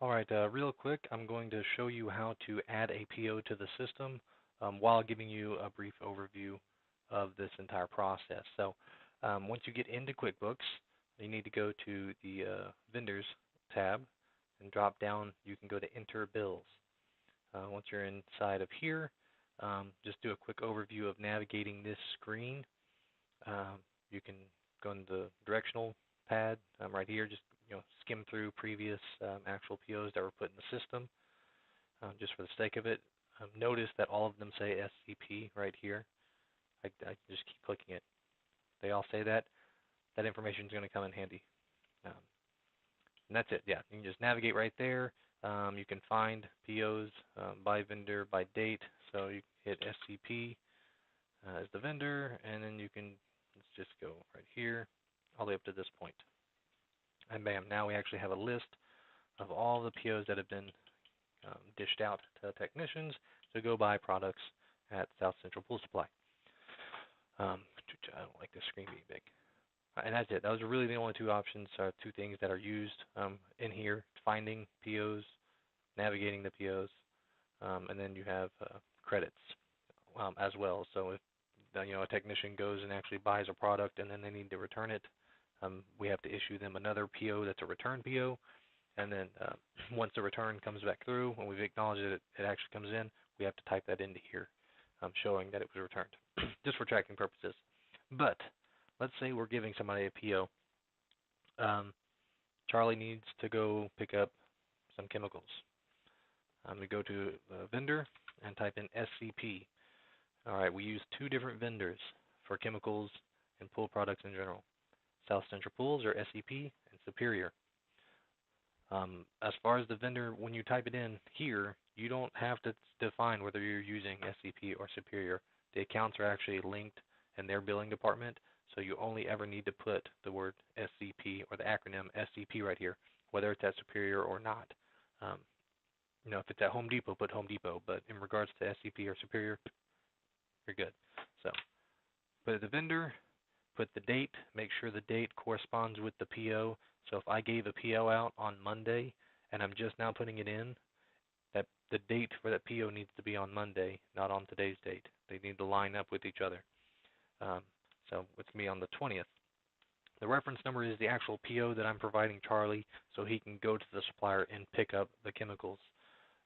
Alright, real quick, I'm going to show you how to add a PO to the system while giving you a brief overview of this entire process. So once you get into QuickBooks, you need to go to the Vendors tab and drop down. You can go to Enter Bills. Once you're inside of here, just do a quick overview of navigating this screen. You can go into the directional pad right here. Just skim through previous actual POs that were put in the system, just for the sake of it. Notice that all of them say SCP right here. I just keep clicking it. They all say that. That information is going to come in handy. And that's it. Yeah, you can just navigate right there. You can find POs by vendor, by date. So you hit SCP as the vendor, and then you can, let's just go right here, all the way up to this point. And bam, now we actually have a list of all the POs that have been dished out to technicians to go buy products at South Central Pool Supply. I don't like this screen being big. And that's it. Those are really the only two options, two things that are used in here: finding POs, navigating the POs, and then you have credits as well. So if a technician goes and actually buys a product and then they need to return it, we have to issue them another PO that's a return PO. And then once the return comes back through, when we've acknowledged that it actually comes in, we have to type that into here, showing that it was returned, just for tracking purposes. But let's say we're giving somebody a PO. Charlie needs to go pick up some chemicals. We go to vendor and type in SCP. All right, we use two different vendors for chemicals and pool products in general: South Central Pools, or SCP, and Superior. As far as the vendor, when you type it in here, you don't have to define whether you're using SCP or Superior. The accounts are actually linked in their billing department, so you only ever need to put the word SCP or the acronym SCP right here, whether it's at Superior or not. If it's at Home Depot, put Home Depot, but in regards to SCP or Superior, you're good. So put the vendor, put the date, make sure the date corresponds with the PO. So if I gave a PO out on Monday and I'm just now putting it in, that the date for that PO needs to be on Monday, not on today's date. They need to line up with each other. So it's me on the 20th. The reference number is the actual PO that I'm providing Charlie, so he can go to the supplier and pick up the chemicals.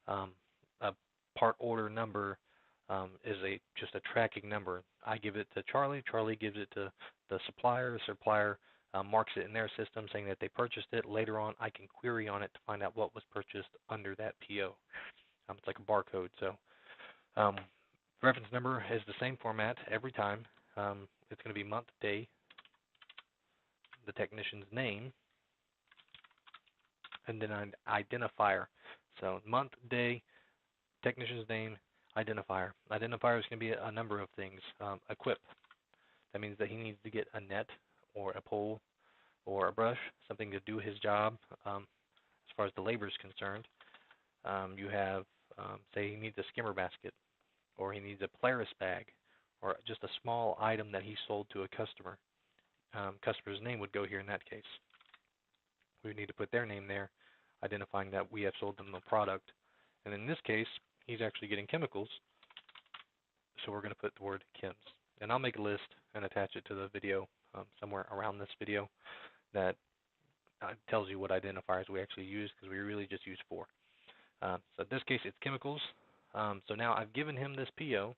A part order number is just a tracking number. I give it to Charlie. Charlie gives it to the supplier. The supplier marks it in their system saying that they purchased it. Later on, I can query on it to find out what was purchased under that PO. It's like a barcode. So reference number is the same format every time. It's going to be month, day, the technician's name, and then an identifier. So month, day, technician's name, identifier. Identifier is going to be a number of things. Equip. That means that he needs to get a net or a pole or a brush, something to do his job as far as the labor is concerned. You have, say he needs a skimmer basket, or he needs a Polaris bag, or just a small item that he sold to a customer. Customer's name would go here in that case. We need to put their name there, identifying that we have sold them a product. And in this case, he's actually getting chemicals, so we're going to put the word chems. And I'll make a list and attach it to the video somewhere around this video that tells you what identifiers we actually use, because we really just use 4. So in this case, it's chemicals. So now I've given him this PO,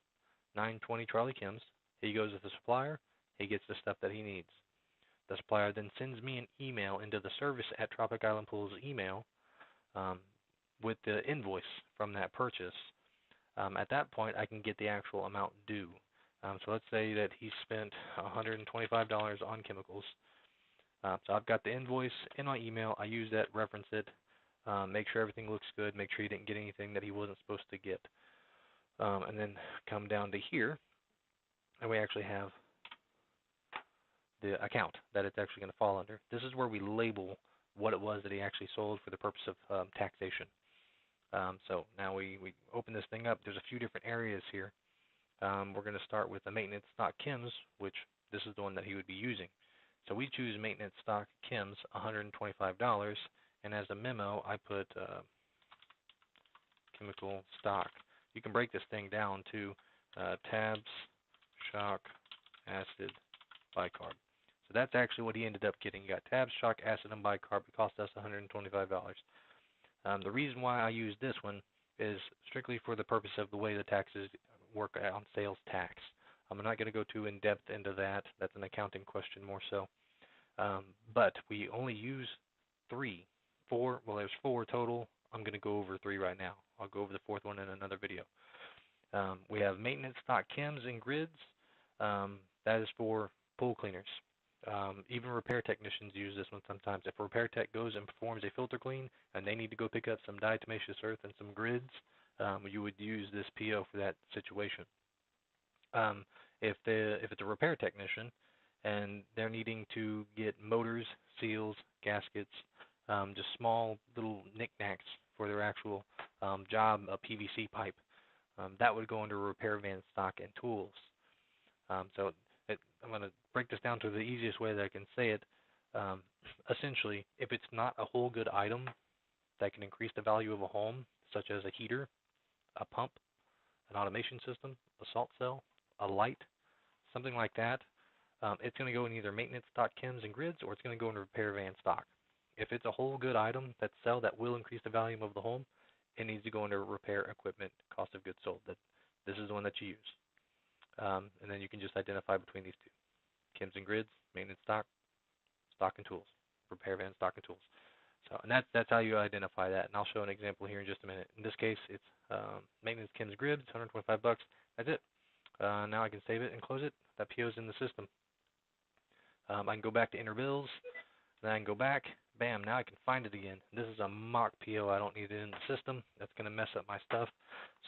920 Charlie Chems. He goes to the supplier. He gets the stuff that he needs. The supplier then sends me an email into the service at Tropic Island Pools email with the invoice from that purchase. At that point, I can get the actual amount due. So let's say that he spent $125 on chemicals. So I've got the invoice in my email. I use that, reference it, make sure everything looks good, make sure he didn't get anything that he wasn't supposed to get. And then come down to here, and we actually have the account that it's actually going to fall under. This is where we label what it was that he actually sold for the purpose of taxation. So now we open this thing up. There's a few different areas here. We're going to start with the maintenance stock chems, which this is the one that he would be using. So we choose maintenance stock chems, $125, and as a memo, I put chemical stock. You can break this thing down to tabs, shock, acid, bicarb. So that's actually what he ended up getting. He got tabs, shock, acid, and bicarb. It cost us $125. The reason why I use this one is strictly for the purpose of the way the taxes work on sales tax. I'm not going to go too in-depth into that. That's an accounting question more so. But we only use four, well there's four total. I'm going to go over three right now. I'll go over the fourth one in another video. We have maintenance stock chems and grids. That is for pool cleaners. Even repair technicians use this one sometimes. If a repair tech goes and performs a filter clean and they need to go pick up some diatomaceous earth and some grids, you would use this PO for that situation. If it's a repair technician and they're needing to get motors, seals, gaskets, just small little knickknacks for their actual job, a PVC pipe, that would go under repair van stock and tools. So I'm going to break this down to the easiest way that I can say it. Essentially, if it's not a whole good item that can increase the value of a home, such as a heater, a pump, an automation system, a salt cell, a light, something like that, it's going to go in either maintenance stock chems and grids, or it's going to go into repair van stock. If it's a whole good item that will increase the value of the home, it needs to go into repair equipment cost of goods sold. This is the one that you use. And then you can just identify between these two. Chems and grids, maintenance stock, stock and tools, repair van stock and tools. So, and that's how you identify that. And I'll show an example here in just a minute. In this case, it's maintenance chems grids, $125. That's it. Now I can save it and close it. That PO is in the system. I can go back to enter bills. Then I can go back. Bam, now I can find it again. This is a mock PO. I don't need it in the system. That's going to mess up my stuff.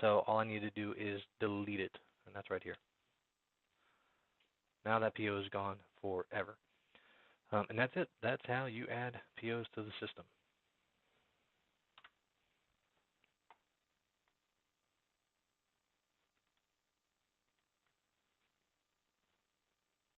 So all I need to do is delete it. And that's right here. Now that PO is gone forever. And that's it. That's how you add POs to the system.